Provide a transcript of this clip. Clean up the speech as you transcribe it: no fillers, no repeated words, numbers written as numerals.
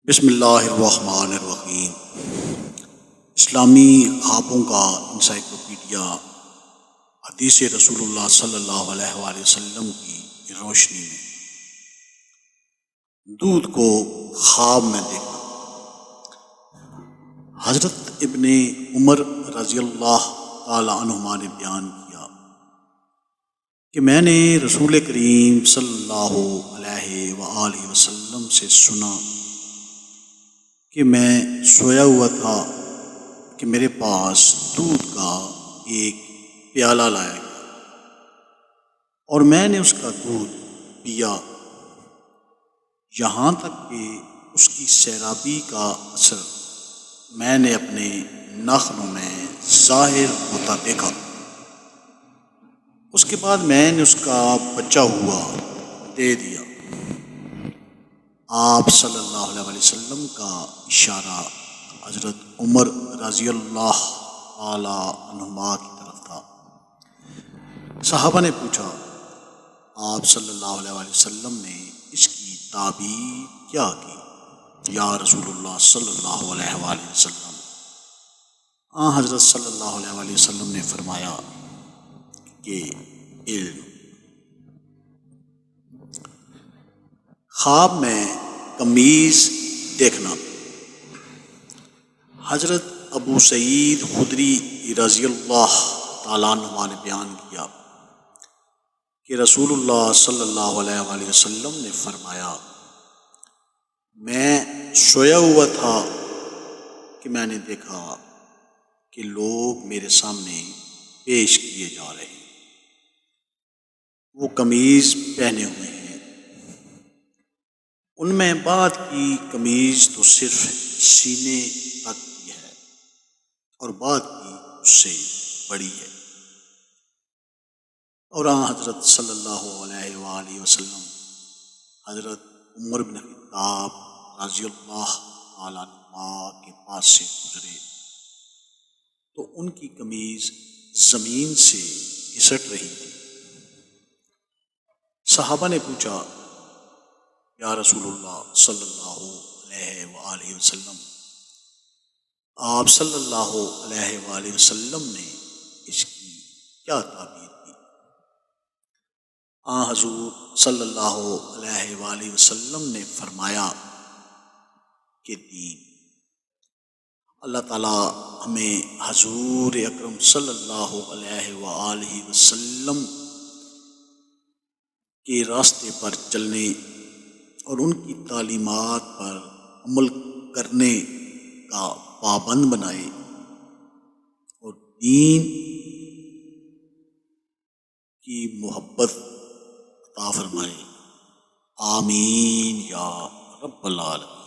بسم اللہ الرحمن الرحیم۔ اسلامی خوابوں کا انسائکلوپیڈیا حدیث رسول اللہ صلی اللہ علیہ وآلہ وسلم کی روشنی میں دودھ کو خواب میں دیکھنا۔ حضرت ابن عمر رضی اللہ تعالی عنہما نے بیان کیا کہ میں نے رسول کریم صلی اللہ علیہ وآلہ وسلم سے سنا کہ میں سویا ہوا تھا کہ میرے پاس دودھ کا ایک پیالہ لایا گیا اور میں نے اس کا دودھ پیا یہاں تک کہ اس کی سیرابی کا اثر میں نے اپنے ناخنوں میں ظاہر ہوتا دیکھا۔ اس کے بعد میں نے اس کا بچا ہوا دے دیا۔ آپ صلی اللہ علیہ وآلہ وسلم کا اشارہ حضرت عمر رضی اللہ تعالی عنہما کی طرف تھا۔ صحابہ نے پوچھا آپ صلی اللہ علیہ وآلہ وسلم نے اس کی تعبیر کیا کی یا رسول اللہ صلی اللہ علیہ وآلہ وسلم؟ حضرت صلی اللہ علیہ وآلہ وسلم نے فرمایا کہ علم۔ خواب میں قمیض دیکھنا۔ حضرت ابو سعید خدری رضی اللہ تعالیٰ عنہ نے بیان کیا کہ رسول اللہ صلی اللہ علیہ وآلہ وسلم نے فرمایا میں سویا ہوا تھا کہ میں نے دیکھا کہ لوگ میرے سامنے پیش کیے جا رہے ہیں، وہ قمیض پہنے ہوئے ہیں، ان میں بعد کی قمیض تو صرف سینے تک کی ہے اور بعد کی اس سے بڑی ہے۔ اور حضرت صلی اللہ علیہ وآلہ وسلم حضرت عمر بن خطاب رضی اللہ تعالیٰ عنہ کے پاس سے گزرے تو ان کی قمیض زمین سے گھسٹ رہی تھی۔ صحابہ نے پوچھا یا رسول اللہ صلی اللہ علیہ وآلہ وسلم، آپ صلی اللہ علیہ وآلہ وسلم نے اس کی کیا تعبیر کی؟ حضور صلی اللہ علیہ وآلہ وسلم نے فرمایا کہ دین۔ اللہ تعالیٰ ہمیں حضور اکرم صلی اللہ علیہ وآلہ وسلم کے راستے پر چلنے اور ان کی تعلیمات پر عمل کرنے کا پابند بنائے اور دین کی محبت عطا فرمائے۔ آمین یا رب العالمین۔